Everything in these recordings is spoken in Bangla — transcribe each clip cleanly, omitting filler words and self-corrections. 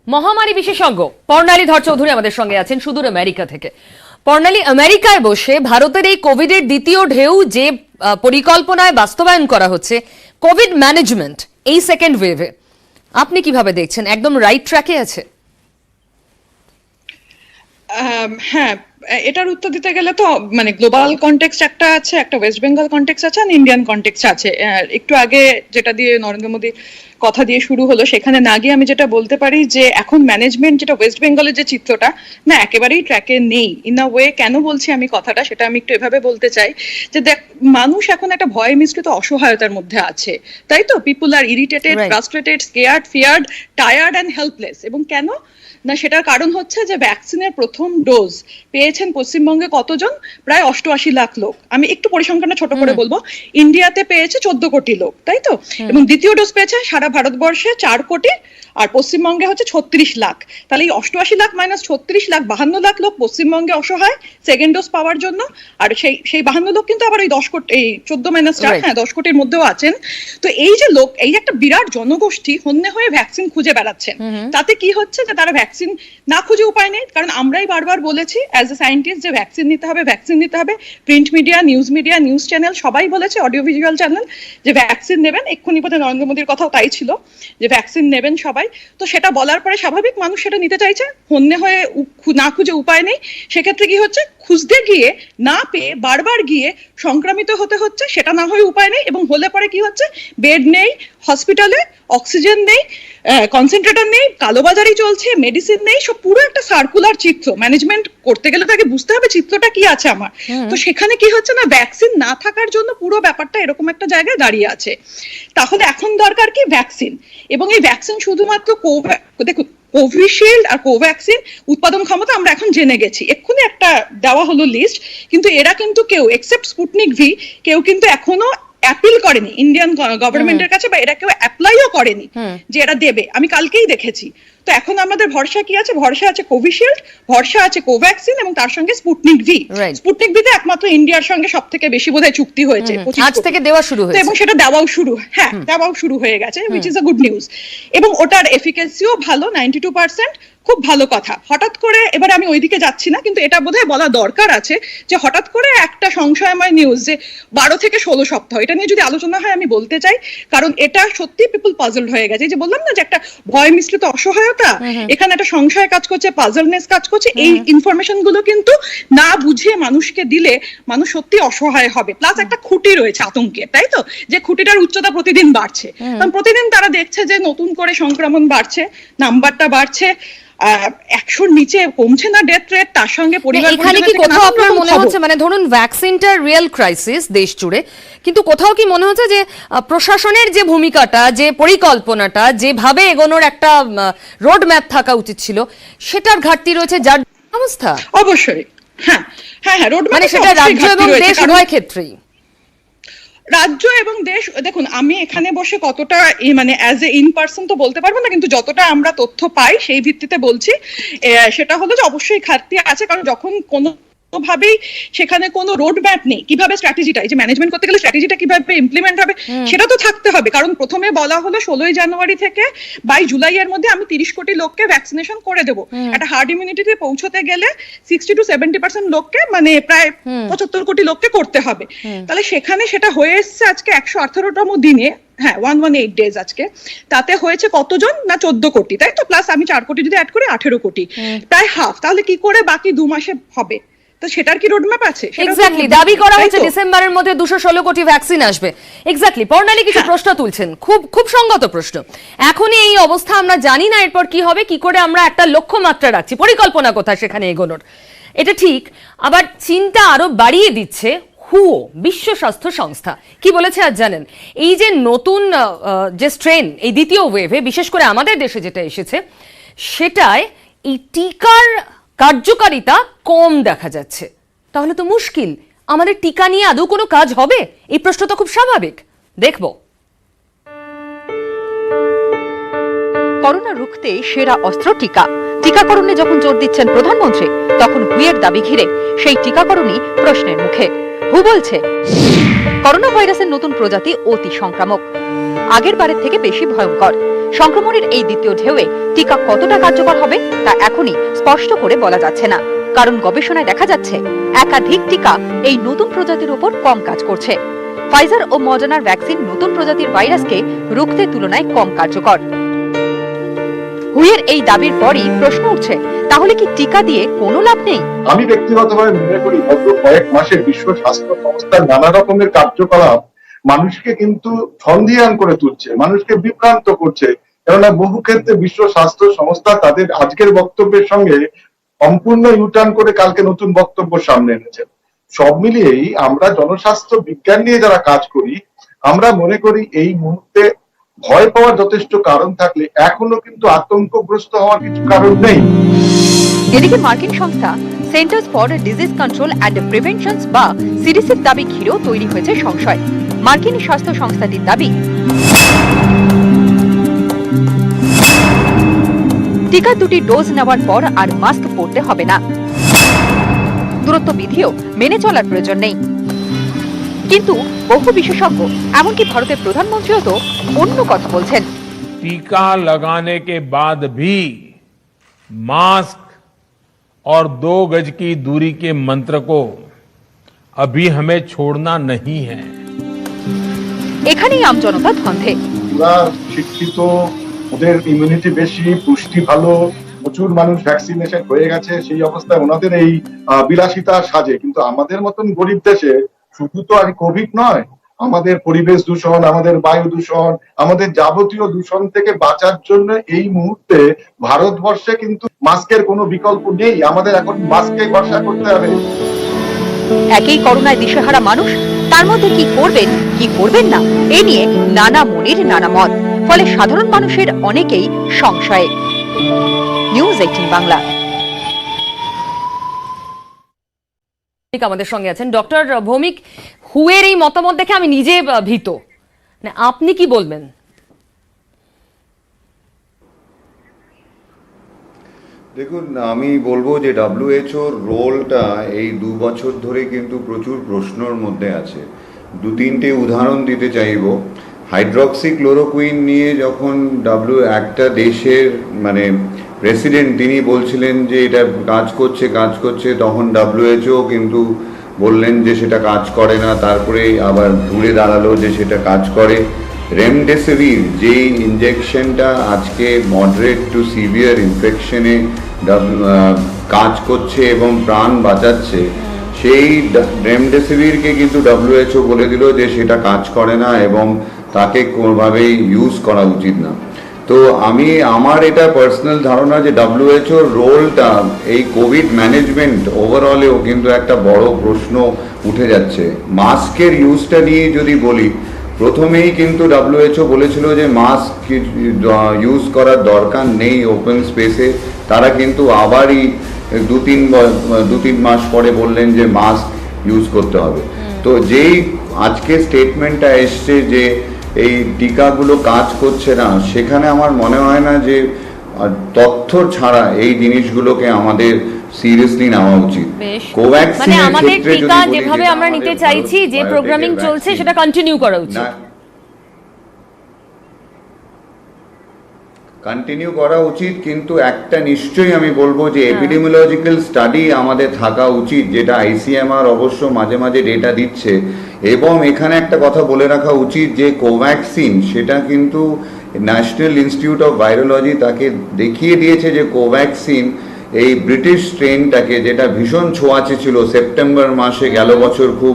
মহামারী বিশেষজ্ঞ পর্ণালী ধর চৌধুরী আমাদের সঙ্গে আছেন সুদূর আমেরিকা থেকে। পর্ণালী, আমেরিকায় বসে ভারতের এই কোভিডের দ্বিতীয় ঢেউ যে পরিকল্পনায় বাস্তবায়ন করা হচ্ছে, কোভিড ম্যানেজমেন্ট এই সেকেন্ড ওয়েভে আপনি কিভাবে দেখছেন? একদম রাইট ট্র্যাকে আছে? হ্যাঁ, এটার উত্তর দিতে গেলে তো মানে গ্লোবাল কনটেক্সট একটা আছে, একটা ওয়েস্ট বেঙ্গল কনটেক্সট আছে, আর ইন্ডিয়ান কনটেক্সট আছে। একটু আগে যেটা দিয়ে নরেন্দ্র মোদী কথা দিয়ে শুরু হলো, সেখানে না গিয়ে আমি যেটা বলতে পারি যে এখন ম্যানেজমেন্ট যেটা ওয়েস্ট বেঙ্গলের যে চিত্রটা না একেবারেই ট্র্যাকে নেই ইন আ ওয়ে। কেন বলছি আমি কথাটা, সেটা আমি একটু এভাবে বলতে চাই যে দেখ, মানুষ এখন একটা ভয় মিশ্রিত অসহায়তার মধ্যে আছে, তাই তো? People are irritated, frustrated, scared, feared, tired and helpless. এবং কেন না, সেটার কারণ হচ্ছে যে ভ্যাকসিনের প্রথম ডোজ পেয়েছেন পশ্চিমবঙ্গে কতজন? প্রায় 88 লাখ লোক। আমি একটু পরিসংখ্যানটা ছোট করে বলবো, ইন্ডিয়াতে পেয়েছে 14 কোটি লোক, তাই তো? এবং দ্বিতীয় ডোজ পেয়েছে সারা ভারতবর্ষে 4 কোটি, আর পশ্চিমবঙ্গে হচ্ছে 36 লাখ। তাহলে এই 88 লাখ মাইনাস 36 লাখ, 52 লাখ লোক পশ্চিমবঙ্গে অসহায় সেকেন্ড ডোজ পাওয়ার জন্য। আর সেই 52 লোক কিন্তু আবার ওই 10 কোটি, এই 14 মাইনাস 4, হ্যাঁ 10 কোটির মধ্যেও আছেন। তো এই যে লোক, এই একটা বিরাট জনগোষ্ঠী হন্যে হয়ে ভ্যাকসিন খুঁজে বেড়াচ্ছেন। তাতে কি হচ্ছে যে তারা ভ্যাকসিন না খুঁজে উপায় নেই, কারণ আমরাই বারবার বলেছি অ্যাজ এ সায়েন্টিস্ট যে ভ্যাকসিন নিতে হবে, ভ্যাকসিন নিতে হবে। প্রিন্ট মিডিয়া, নিউজ চ্যানেল সবাই বলেছে, অডিও ভিজুয়াল চ্যানেল, যে ভ্যাকসিন নেবেন। এক্ষুনি বোধহয় নরেন্দ্র মোদীর কথাও তাই ছিল যে ভ্যাকসিন নেবেন সবাই। তো সেটা বলার পরে স্বাভাবিক মানুষ সেটা নিতে চাইছে, হন্যে হয়ে না খুঁজে উপায় নেই। সেক্ষেত্রে কি হচ্ছে, খুঁজতে গিয়ে না পেয়ে বারবার গিয়ে সংক্রামিত হতে হচ্ছে, সেটা না হয়ে উপায় নেই। এবং হলে পরে কি হচ্ছে, বেড নেই হসপিটালে, অক্সিজেন নেই, কনসেন্ট্রেটর নেই, কালোবাজারি চলছে, মেডিসিন নেই, সব পুরো একটা সার্কুলার চিত্র। ম্যানেজমেন্ট করতে গেলে তাকে বুঝতে হবে চিত্রটা কি আছে আমার। তো সেখানে কি হচ্ছে না, ভ্যাকসিন না থাকার জন্য পুরো ব্যাপারটা এরকম একটা জায়গায় দাঁড়িয়ে আছে। তাহলে এখন দরকার কি, ভ্যাকসিন। এবং এই ভ্যাকসিন শুধুমাত্র দেখুন, কোভিশিল্ড আর কোভ্যাক্সিন উৎপাদন ক্ষমতা আমরা এখন জেনে গেছি, এক্ষুনি একটা দেওয়া হলো লিস্ট। কিন্তু এরা কিন্তু কেউ এক্সেপ্ট স্পুটনিক ভি, কেউ কিন্তু এখনো অ্যাপিল করেনি ইন্ডিয়ান গভর্নমেন্টের কাছে, বা এরা কেউ অ্যাপ্লাইও করেনি যে এরা দেবে। আমি কালকেই দেখেছি। তো এখন আমাদের ভরসা কি আছে? ভরসা আছে কোভিশিল্ড, ভরসা আছে কোভ্যাক্সিন, এবং তার সঙ্গে স্পুটনিক ভি। স্পুটনিক ভিতে একমাত্র ইন্ডিয়ার সঙ্গে সব থেকে বেশি বোধহয় চুক্তি হয়েছে, আজ থেকে দেওয়া শুরু হয়েছে, এবং সেটা দেওয়াও শুরু হয়ে গেছে, which is a good news। এবং ওটার এফিকেসিও ভালো, 92%, খুব ভালো কথা। হঠাৎ করে, এবারে আমি ওইদিকে যাচ্ছি না, কিন্তু এটা বোধহয় বলা দরকার আছে যে হঠাৎ করে একটা সংশয়ময় নিউজ যে 12 থেকে 16 সপ্তাহ, এটা নিয়ে যদি আলোচনা হয় আমি বলতে চাই, কারণ এটা সত্যি পিপল পাজলড হয়ে গেছে। যে বললাম না যে একটা ভয় মিশ্রিত অসহায়তা, এখানে একটা সংশয় কাজ করছে, পাজলনেস কাজ করছে। এই ইনফরমেশন গুলো কিন্তু না বুঝে মানুষকে দিলে মানুষ সত্যি অসহায় হবে। প্লাস একটা খুঁটি রয়েছে আতঙ্কের, তাই তো? যে খুঁটিটার উচ্চতা প্রতিদিন বাড়ছে, কারণ প্রতিদিন তারা দেখছে যে নতুন করে সংক্রমণ বাড়ছে, নাম্বারটা বাড়ছে, 100-র নিচে কমছে না ডেথ রেট। তার সঙ্গে পরিবার, এখানে কি কোথাও আপনার মনে হচ্ছে, মানে ধরুন ভ্যাকসিনটা রিয়েল ক্রাইসিস দেশ জুড়ে, কিন্তু কোথাও কি মনে হচ্ছে যে প্রশাসনের যে ভূমিকাটা, যে পরিকল্পনাটা, যেভাবে এগোনোর একটা রোড ম্যাপ থাকা উচিত ছিল, সেটার ঘাটতি রয়েছে? যার অবস্থা অবশ্যই, হ্যাঁ, রোড ম্যাপ, মানে সেটা রাজ্য এবং দেশ উভয় ক্ষেত্রেই। রাজ্য এবং দেশ, দেখুন আমি এখানে বসে কতটা মানে অ্যাজ এ ইন পার্সন তো বলতে পারবো না, কিন্তু যতটা আমরা তথ্য পাই সেই ভিত্তিতে বলছি। সেটা হলো যে অবশ্যই ঘাটতি আছে, কারণ যখন কোনো ভাবেই সেখানে কোনো রোড ম্যাপ নেই, কিভাবে স্ট্র্যাটেজিটা, এই যে ম্যানেজমেন্ট করতে গেলে স্ট্র্যাটেজিটা কিভাবে ইমপ্লিমেন্ট হবে সেটা তো থাকতে হবে। কারণ প্রথমে বলা হলো 16 জানুয়ারি থেকে 22 জুলাই এর মধ্যে আমি 30 কোটি লোককে ভ্যাকসিনেশন করে দেবো। একটা হার্ড ইমিউনিটিতে পৌঁছতে গেলে 60 to 70% লোককে, মানে প্রায় 75 কোটি লোককে করতে হবে। তাহলে সেখানে সেটা হয়ে এসছে আজকে 118তম দিনে, হ্যাঁ 118 ডেজ আজকে। তাতে হয়েছে কতজন না 14 কোটি, তাই তো? প্লাস আমি 4 কোটি যদি অ্যাড করি 18 কোটি, প্রায় হাফ। তাহলে কি করে বাকি 2 মাসে হবে? তো সেটার কি রোডম্যাপ আছে? এক্স্যাক্টলি, দাবি করা হচ্ছে ডিসেম্বরের মধ্যে 216 কোটি ভ্যাকসিন আসবে। এক্স্যাক্টলি, পর্ণালী কিছু প্রশ্ন তুলছেন, খুব সঙ্গত প্রশ্ন। এখনই এই অবস্থা, আমরা জানি না এরপর কি হবে, কি করে আমরা একটা লক্ষ্যমাত্রা রাখছি, পরিকল্পনা কোথায় সেখানে এগোনোর, এটা ঠিক। আবার চিন্তা আরো বাড়িয়ে দিচ্ছে হুও, বিশ্ব স্বাস্থ্য সংস্থা কি বলেছে আজ জানেন? এই যে নতুন যে স্ট্রেন, এই দ্বিতীয় ওয়েভে বিশেষ করে আমাদের দেশে যেটা এসেছে, সেটায় এই টিকার কার্যকারিতা কম দেখা যাচ্ছে। তাহলে তো মুশকিল, আমাদের টিকা নিয়ে আদৌ কোনো কাজ হবে? এই প্রশ্ন তো খুব স্বাভাবিক। দেখব। করোনা রুখতে সেরা অস্ত্র টিকা। টিকাকরণে যখন জোর দিচ্ছেন প্রধানমন্ত্রী, তখন হুয়ের দাবি ঘিরে সেই টিকাকরণই প্রশ্নের মুখে। হু বলছে করোনা ভাইরাসের নতুন প্রজাতি অতি সংক্রামক, আগের বারের থেকে বেশি ভয়ঙ্কর। সংক্রমণের এই দ্বিতীয় ঢেউয়ে টিকা কতটা কার্যকর হবে তা এখনই স্পষ্ট করে বলা যাচ্ছে না, কারণ গবেষণায় দেখা যাচ্ছে একাধিক টিকা এই নতুন প্রজাতির উপর কম কাজ করছে। ফাইজার ও মডার্নার ভ্যাকসিন নতুন প্রজাতির ভাইরাসকে রুখতে তুলনায় কম কার্যকর। হুইয়ের এই দাবির পরই প্রশ্ন উঠছে, তাহলে কি টিকা দিয়ে কোনো লাভ নেই? আমি ব্যক্তিগতভাবে মনে করি গত কয়েক মাসে বিশ্ব স্বাস্থ্য সংস্থার নানা রকমের কার্যকলাপ মানুষকে কিন্তু সন্দিহান করে তুলছে, মানুষকে বিভ্রান্ত করছে। কেননা বহু ক্ষেত্রে বিশ্ব স্বাস্থ্য সংস্থা তাদের আজকের বক্তব্যের সঙ্গে সম্পূর্ণ ইউটার্ন করে কালকে নতুন বক্তব্য সামনে এনেছেন। সব মিলিয়েই আমরা জনস্বাস্থ্য বিজ্ঞান নিয়ে যারা কাজ করি, আমরা মনে করি এই মুহূর্তে ভয় পাওয়ার যথেষ্ট কারণ থাকলে এখনো কিন্তু আতঙ্কগ্রস্ত হওয়ার কিছু কারণ নেই। এদিকে মার্কিন সংস্থা centers for disease control and prevention বা সিডিসির দাবি ঘিরেও তৈরি হয়েছে সংশয়। মার্কিন স্বাস্থ্য সংস্থাটির দাবি, টিকা দুটি ডোজ নেওয়ার পর আর মাস্ক পরতে হবে না, দূরত্ব বিধিও মেনে চলার প্রয়োজন নেই। কিন্তু বহু বিশেষজ্ঞ, এমনকি ভারতের প্রধানমন্ত্রীও তো অন্য কথা বলছেন। टीका लगाने के बाद भी मास्क और 2 गज की दूरी के मंत्र को अभी हमें छोड़ना नहीं है। এখানেই আমজনতা ধন্ধে। ওরা শিক্ষিত, ওদের ইমিউনিটি বেশি, পুষ্টি ভালো, প্রচুর মানুষ ভ্যাকসিনেশন হয়ে গেছে, সেই অবস্থায় ওনাদের এই বিলাসিতা সাজে। কিন্তু আমাদের মতন গরিব দেশে শুধু তো আর কোভিড নয়, আমাদের পরিবেশ দূষণ, আমাদের বায়ু দূষণ, আমাদের যাবতীয় দূষণ থেকে বাঁচার জন্য এই মুহূর্তে ভারতবর্ষে কিন্তু মাস্কের কোনো বিকল্প নেই। আমাদের এখন মাস্কে ভরসা করতে হবে। একই করোনায় দিশেহারা মানুষ, তার মধ্যে কি করবেন কি করবেন না এ নিয়ে নানা মনের নানা মত, ফলে সাধারণ মানুষের অনেকেই সংশয়ে। নিউজ 18 বাংলা। আমাদের সঙ্গে আছেন ডক্টর ভৌমিক। হুয়ের এই মতামত দেখে আমি নিজে ভীত, আপনি কি বলবেন? দেখুন, আমি বলবো যে WHO-র রোলটা এই 2 বছর ধরে কিন্তু প্রচুর প্রশ্নের মধ্যে আছে। 2-3টে উদাহরণ দিতে চাইব। হাইড্রক্সিক্লোরোকুইন নিয়ে যখন একটা দেশের প্রেসিডেন্ট তিনি বলছিলেন যে এটা কাজ করছে, তখন WHO কিন্তু বললেন যে সেটা কাজ করে না, তারপরে আবার ঘুরে দাঁড়ালো যে সেটা কাজ করে। রেমডেসিভির যেই ইনজেকশনটা আজকে মডারেট টু সিভিয়ার ইনফেকশনে কাজ করছে এবং প্রাণ বাঁচাচ্ছে, সেই রেমডেসিভিরকে কিন্তু WHO বলে দিল যে সেটা কাজ করে না এবং তাকে কোনোভাবেই ইউজ করা উচিত না। তো আমার এটা পার্সোনাল ধারণা যে WHO-র রোলটা এই কোভিড ম্যানেজমেন্ট ওভারঅলেও কিন্তু একটা বড় প্রশ্ন উঠে যাচ্ছে। মাস্কের ইউজটা নিয়ে যদি বলি, প্রথমেই কিন্তু WHO বলেছিল যে মাস্ক ইউজ করার দরকার নেই ওপেন স্পেসে। তারা কিন্তু আবারই 2-3 মাস পরে বললেন যে মাস্ক ইউজ করতে হবে। তো যেই আজকে স্টেটমেন্টটা এসছে যে এই টিকাগুলো কাজ করছে না, সেখানে আমার মনে হয় না যে তথ্য ছাড়া এই জিনিসগুলোকে আমাদের সিরিয়াসলি নেওয়া উচিত। কোভ্যাক্সিন আমাদের টিকা যেভাবে আমরা নিতে চাইছি, যে প্রোগ্রামিং চলছে সেটা কন্টিনিউ করা উচিত। কিন্তু একটা নিশ্চয়ই আমি বলবো যে এপিডেমিওলজিক্যাল স্টাডি আমাদের থাকা উচিত, যেটা ICMR অবশ্য মাঝে মাঝে ডেটা দিচ্ছে। এবং এখানে একটা কথা বলে রাখা উচিত যে কোভ্যাক্সিন সেটা কিন্তু ন্যাশনাল ইনস্টিটিউট অফ ভাইরোলজি তাকে দেখিয়ে দিয়েছে যে কোভ্যাক্সিন এই ব্রিটিশ স্ট্রেনটাকে, যেটা ভীষণ ছোঁয়াচে ছিল, সেপ্টেম্বর মাসে গেল বছর খুব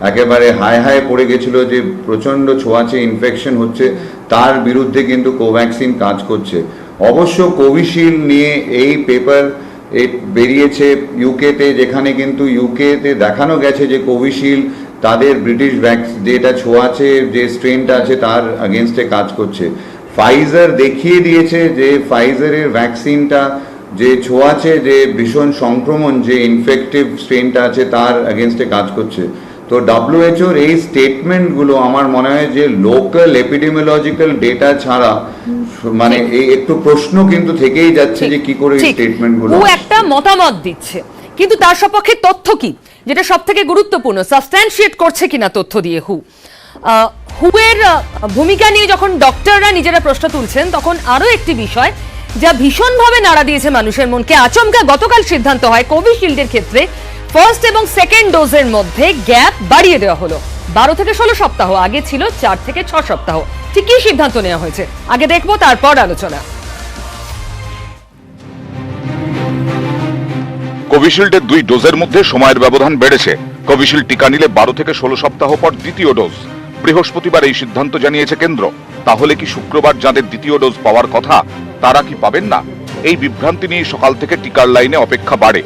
একেবারে হায় পড়ে গেছিল যে প্রচণ্ড ছোঁয়াচে ইনফেকশন হচ্ছে, তার বিরুদ্ধে কিন্তু কোভ্যাক্সিন কাজ করছে। অবশ্য কোভিশিল্ড নিয়ে এই পেপার বেরিয়েছে ইউকেতে, যেখানে কিন্তু ইউকেতে দেখানো গেছে যে কোভিশিল্ড তাদের ব্রিটিশ যেটা ছোঁয়াচে যে স্ট্রেনটা আছে তার আগেনস্টে কাজ করছে। ফাইজার দেখিয়ে দিয়েছে যে ফাইজারের ভ্যাকসিনটা যে ছোঁয়াচে যে ভীষণ সংক্রমণ যে ইনফেক্টিভ স্ট্রেনটা আছে তার আগেনস্টে কাজ করছে। তো WHO-র এই স্টেটমেন্টগুলো আমার মনে হয় যে লোকাল এপিডেমিওলজিক্যাল ডেটা ছাড়া এই একটু প্রশ্ন কিন্তু থেকেই যাচ্ছে যে কি করে এই স্টেটমেন্টগুলো। ও একটা মতামত দিচ্ছে, কিন্তু তার সপক্ষে তথ্য কি, যেটা সবথেকে গুরুত্বপূর্ণ, সাবস্ট্যান্সিয়েট করছে কিনা তথ্য দিয়ে হুয়ের ভূমিকা নিয়ে যখন ডক্টররা নিজেরা প্রশ্ন তুলছেন, তখন আরো একটি বিষয় যা ভীষণভাবে নাড়া দিয়েছে মানুষের মনকে, আচমকা গতকাল সিদ্ধান্ত হয় কোভিশিল্ডের ক্ষেত্রে ফার্স্ট এবং সেকেন্ড ডোজের মধ্যে গ্যাপ বাড়িয়ে দেওয়া হলো 12 থেকে 16 সপ্তাহ, আগে ছিল 4 থেকে 6 সপ্তাহ। ঠিক কি সিদ্ধান্ত নেওয়া হয়েছে আগে দেখবো, তারপর আলোচনা। কোভিশিল্ডের 2 ডোজের মধ্যে সময়ের ব্যবধান বেড়েছে। কোভিশিল্ড টিকা নিলে 12 থেকে 16 সপ্তাহ পর দ্বিতীয় ডোজ। বৃহস্পতিবার এই সিদ্ধান্ত জানিয়েছে কেন্দ্র। তাহলে কি শুক্রবার যাদের দ্বিতীয় ডোজ পাওয়ার কথা তারা কি পাবেন না? এই বিভ্রান্তি নিয়ে সকাল থেকে টিকার লাইনে অপেক্ষা বাড়ে।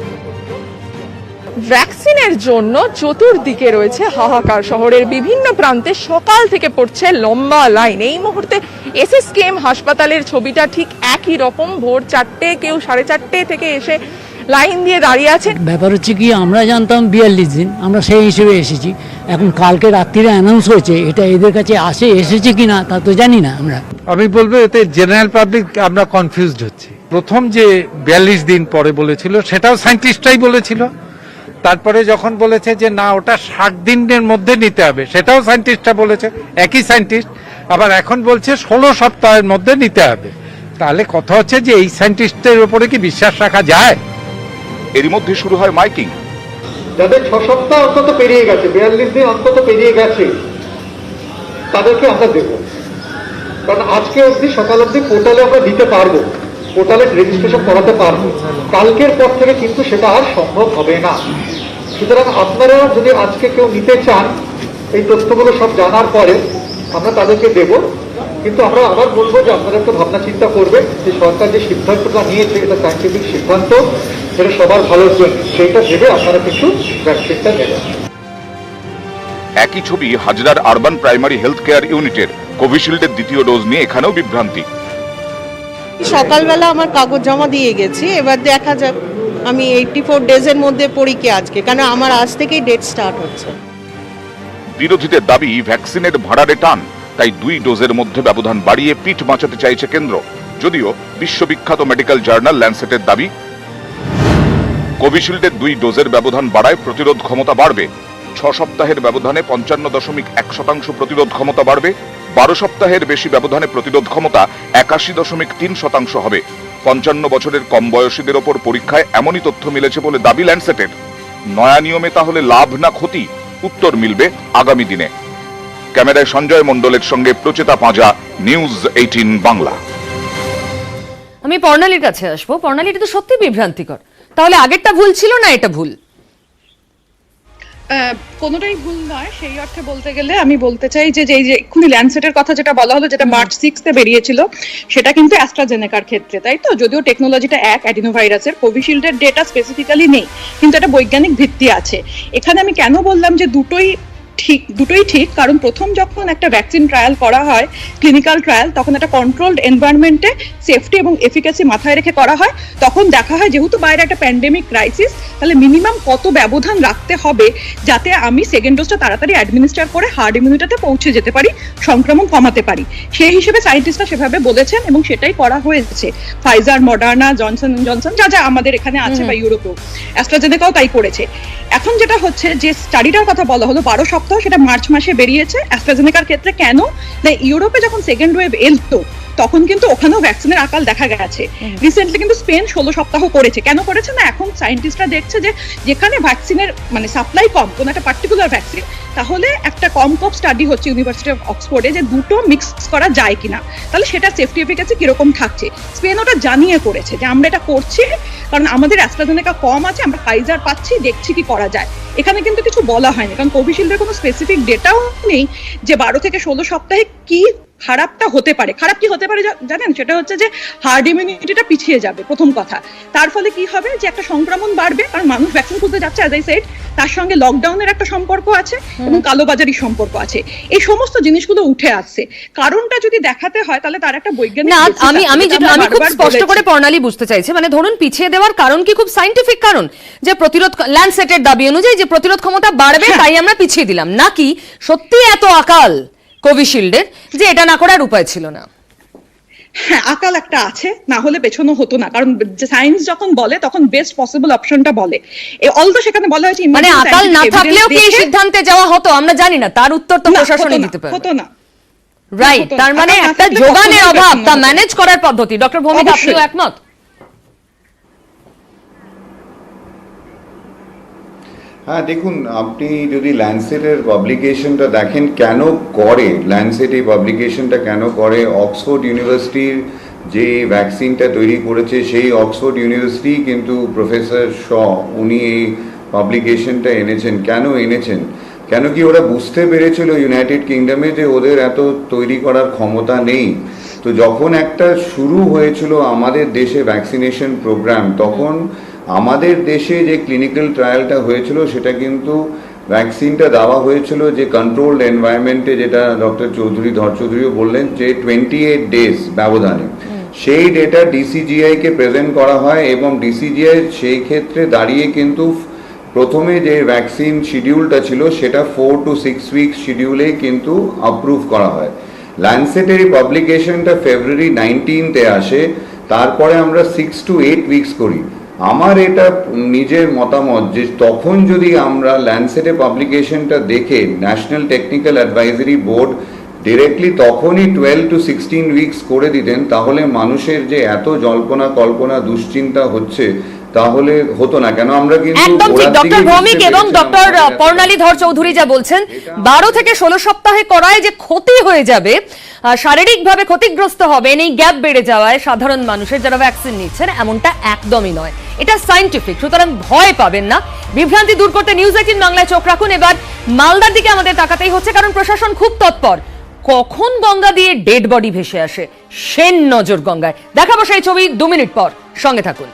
ভ্যাকসিনের জন্য চতুর্দিকে রয়েছে হাহাকার। শহরের বিভিন্ন প্রান্তে সকাল থেকে পড়ছে লম্বা লাইন। এই মুহূর্তে এসএসকেএম হাসপাতালের ছবিটা ঠিক একই রকম। ভোর 4টে, কেউ 4:30 থেকে এসে লাইন দিয়ে দাঁড়িয়ে আছে। ব্যাপার হচ্ছে কি, আমরা জানতাম 42 দিন, আমরা সেই হিসেবে এসেছি। এখন কালকে রাত্রিরে অ্যানাউন্স হয়েছে, এটা এদের কাছে এসেছে কিনা তা তো জানি না। আমি বলবো এতে জেনারেল পাবলিক আমরা কনফিউজড হচ্ছি। প্রথম যে 42 দিন পরে বলেছিল সেটাও সায়েন্টিস্টরাই বলেছিল। তারপরে যখন বলেছে যে না ওটা 60 দিনের মধ্যে নিতে হবে, সেটাও সায়েন্টিস্টরা বলেছে, একই সায়েন্টিস্ট। আবার এখন বলছে 16 সপ্তাহের মধ্যে নিতে হবে। তাহলে কথা হচ্ছে যে এই সায়েন্টিস্টের উপরে কি বিশ্বাস রাখা যায়? এরই মধ্যে শুরু হয় মাইকিং। যাদের 6 সপ্তাহ অন্তত পেরিয়ে গেছে, 42 দিন অন্তত পেরিয়ে গেছে, তাদেরকে আমরা দেব। কারণ আজকে অবধি, সকাল অবধি পোর্টালে আমরা দিতে পারবো, পোর্টালে রেজিস্ট্রেশন করাতে পারবো। কালকের পর থেকে কিন্তু সেটা আর সম্ভব হবে না। সুতরাং আপনারা যদি আজকে কেউ নিতে চান, এই তথ্যগুলো সব জানার পরে আমরা তাদেরকে দেব। কিন্তু আমরা আবার বলবো যে আপনারা একটু ভাবনা চিন্তা করবেন যে সরকার যে সিদ্ধান্তটা নিয়েছে এটা সায়েন্টিফিক সিদ্ধান্ত, এটা সবার ভালোর জন্য, সেইটা ভেবে আপনারা কিছু ভ্যাকসিনটা নেবেন। একই ছবি হাজরার আরবান প্রাইমারি হেলথ কেয়ার ইউনিটের। কোভিশিল্ডের দ্বিতীয় ডোজ নিয়ে এখানেও বিভ্রান্তি। সকালবেলা আমার কাগজ জমা দিয়ে গেছি, এবার দেখা যাক। আমি 84 ডেজের মধ্যে পড়ি কি আজকে, কারণ আমার আজ থেকেই ডেট স্টার্ট হচ্ছে। বিরোধীদের দাবি ভ্যাকসিনের ভাড়ারে টান, তাই 2 ডোজের মধ্যে ব্যবধান বাড়িয়ে পিঠ বাঁচাতে চাইছে কেন্দ্র। যদিও বিশ্ববিখ্যাত মেডিকেল জার্নাল ল্যান্সেটের দাবি কোভিশিল্ডের 2 ডোজের ব্যবধান বাড়ায় প্রতিরোধ ক্ষমতা বাড়বে। 6 সপ্তাহের ব্যবধানে 55.1% প্রতিরোধ ক্ষমতা বাড়বে। 12 সপ্তাহের বেশি ব্যবধানে প্রতিরোধ ক্ষমতা 81.3% হবে। 55 বছরের কম বয়সীদের ওপর পরীক্ষায় এমনই তথ্য মিলেছে বলে দাবি ল্যান্সেটের। নয়া নিয়মে তাহলে লাভ না ক্ষতি, উত্তর মিলবে আগামী দিনে। ক্যামেরায় সঞ্জয় মণ্ডলের সঙ্গে প্রচেতা পাঁজা, নিউজ 18 বাংলা। আমি পর্ণালীর কাছে আসবো। পর্ণালী, এটা তো সত্যি বিভ্রান্তিকর। তাহলে আগেরটা ভুল ছিল না এটা ভুল? কোনোটাই ভুল নয়। সেই অর্থে বলতে গেলে আমি বলতে চাই যে এক্ষুনি ল্যান্সেটের কথা যেটা বলা হলো, যেটা মার্চ 6 বেরিয়েছিল, সেটা কিন্তু অ্যাস্ট্রাজেনেকার ক্ষেত্রে, তাই তো? যদিও টেকনোলজিটা অ্যাডিনোভাইরাসের, কোভিশিল্ডের ডেটা স্পেসিফিক্যালি নেই, কিন্তু একটা বৈজ্ঞানিক ভিত্তি আছে। এখানে আমি কেন বললাম যে দুটোই ঠিক, কারণ প্রথম যখন একটা ভ্যাকসিন ট্রায়াল করা হয়, ক্লিনিক্যাল ট্রায়াল, তখন একটা কন্ট্রোলড এনভায়রনমেন্টে সেফটি এবং এফিকাসি মাথায় রেখে করা হয়। তখন দেখা হয় যেহেতু বাইরে একটা প্যান্ডেমিক ক্রাইসিস, তাহলে মিনিমাম কত ব্যবধান রাখতে হবে যাতে আমি সেকেন্ড ডোজটা তাড়াতাড়ি অ্যাডমিনিস্টার করে হার্ড ইমিউনিটিতে পৌঁছে যেতে পারি, সংক্রমণ কমাতে পারি। সেই হিসেবে সায়েন্টিস্টরা সেভাবে বলেছেন এবং সেটাই করা হয়েছে। Pfizer, Moderna, Johnson and Johnson, যা আমাদের এখানে আছে বা ইউরোপেও, অ্যাস্ট্রাজেনেকাও তাই করেছে। এখন যেটা হচ্ছে যে স্টাডিটার কথা বলা হলো 12 সপ্তাহ, সেটা মার্চ মাসে বেরিয়েছে অ্যাস্ট্রাজেনেকার ক্ষেত্রে। কেন না, ইউরোপে যখন সেকেন্ড ওয়েভ এলো তখন কিন্তু ওখানেও ভ্যাকসিনের আকাল দেখা গেছে। রিসেন্টলি কিন্তু স্পেন 16 সপ্তাহ করেছে। কেন করেছে না, এখন সায়েন্টিস্টরা দেখছে যে যেখানে ভ্যাকসিনের সাপ্লাই কম, কোন একটা পার্টিকুলার ভ্যাকসিন, তাহলে একটা কম স্টাডি হচ্ছে ইউনিভার্সিটি অফ অক্সফোর্ডে যে দুটো মিক্স করা যায় কিনা, তাহলে সেটা সেফটি এফিকাসি কিরকম থাকছে। স্পেন ওটা জানিয়ে করেছে যে আমরা এটা করছি কারণ আমাদের অ্যাস্ট্রাজেনেকা কম আছে, আমরা ফাইজার পাচ্ছি, দেখছি কি করা যায়। এখানে কিন্তু কিছু বলা হয়নি, কারণ কোভিশিল্ডের কোনো স্পেসিফিক ডেটাও নেই যে 12 থেকে 16 সপ্তাহে কি খারাপটা হতে পারে। খারাপ কি হতে পারে জানেন? সেটা হচ্ছে যে হার্ড ইমিউনিটিটা পিছিয়ে যাবে, প্রথম কথা। তার ফলে কি হবে যে একটা সংক্রমণ বাড়বে, কারণ মানুষ ভ্যাকসিন খুঁজতে যাচ্ছে, অ্যাজ আই সেড। তার সঙ্গে লকডাউনের একটা সম্পর্ক আছে এবং কালোবাজারির সম্পর্ক আছে। এই সমস্ত জিনিসগুলো উঠে আসছে। কারণটা যদি দেখাতে হয় তাহলে তার একটা বৈজ্ঞানিক, আমি খুব স্পষ্ট করে পর্ণালী বুঝতে চাইছি, ধরুন পিছিয়ে দেওয়ার কারণ কি খুব সায়েন্টিফিক কারণ, যে প্রতিরোধ, ল্যান্ডসেটের দাবি অনুযায়ী যে প্রতিরোধ ক্ষমতা বাড়বে তাই আমরা পিছিয়ে দিলাম, নাকি সত্যি এত আকাল কোভিশিল্ডের যে এটা না করার উপায় ছিল না? হ্যাঁ, আকাল একটা আছে, না হলে পেছনো হতো না। কারণ সায়েন্স যখন বলে তখন বেস্ট পসিবল অপশনটা বলে। অলদো সেখানে বলা হয়েছে আকাল না থাকলেও কি সিদ্ধান্তে যাওয়া হতো আমরা জানি না, তার উত্তর তো প্রশাসনই দিতে পারে। হতো না। রাইট, হতো না। তার মানে টাকা না একটা থাকলে যোগানের কখনোই অভাব, বেতন তা হতো না। ম্যানেজ করার পদ্ধতি। ডক্টর ভৌমিক, অবশ্যই। আপনিও একমত? হ্যাঁ, দেখুন, আপনি যদি ল্যান্ডসেটের পাবলিকেশনটা দেখেন কেন করে, ল্যান্ডসেট এই পাবলিকেশনটা কেন করে, অক্সফোর্ড ইউনিভার্সিটির যে ভ্যাকসিনটা তৈরি করেছে সেই অক্সফোর্ড ইউনিভার্সিটি কিন্তু প্রফেসর শ উনি এই পাবলিকেশনটা এনেছেন। কেন এনেছেন? কেন কি ওরা বুঝতে পেরেছিল ইউনাইটেড কিংডমে যে ওদের এত তৈরি করার ক্ষমতা নেই। তো যখন একটা শুরু হয়েছিল আমাদের দেশে ভ্যাকসিনেশন প্রোগ্রাম, তখন আমাদের দেশে যে ক্লিনিক্যাল ট্রায়ালটা হয়েছিল সেটা কিন্তু ভ্যাকসিনটা দেওয়া হয়েছিল যে কন্ট্রোলড এনভায়রনমেন্টে, যেটা ডক্টর ধর চৌধুরীও বললেন যে 28 ডেজ ব্যবধানে সেই ডেটা ডিসিজিআই কে প্রেজেন্ট করা হয় এবং ডিসিজিআই সেই ক্ষেত্রে দাঁড়িয়ে কিন্তু প্রথমে যে ভ্যাকসিন শিডিউলটা ছিল সেটা 4 to 6 উইকস শিডিউলে কিন্তু অ্যাপ্রুভ করা হয়। ল্যান্ডসেটের এই পাবলিকেশনটা ফেব্রুয়ারি 19-এ আসে, তারপরে আমরা 6 to 8 উইকস করি। আমার এটা নিজের মতামত যে তখন যদি আমরা ল্যান্ডসেটে পাবলিকেশনটা দেখে national technical advisory board directly তখনই 12 to 16 উইকস করে দিতেন, তাহলে মানুষের যে এত জল্পনা কল্পনা দুশ্চিন্তা হচ্ছে তাহলে হতো না। কেন আমরা কিন্তু একদম ঠিক। ওরার ডক্টর দিকেই ভৌমিক বুঝতে এবং পেরেছিলাম ডক্টর আমাদের এত- পর্ণালী ধর চৌধুরী যা বলছেন, 12 থেকে 16 সপ্তাহে করায় যে ক্ষতি হয়ে যাবে, শারীরিকভাবে ক্ষতিগ্রস্ত হবেন এই গ্যাপ বেড়ে যাওয়ায় সাধারণ মানুষের যারা ভ্যাকসিন নিচ্ছেন, এমনটা একদমই নয়। এটা সায়েন্টিফিক, সুতরাং ভয় পাবেন না। বিভ্রান্তি দূর করতে নিউজ 18 বাংলায় চোখ রাখুন। এবার মালদার দিকে আমাদের তাকাতেই হচ্ছে, কারণ প্রশাসন খুব তৎপর। কখন গঙ্গা দিয়ে ডেড বডি ভেসে আসে, সেন নজর গঙ্গায়। দেখাবো সেই ছবি 2 মিনিট পর, সঙ্গে থাকুন।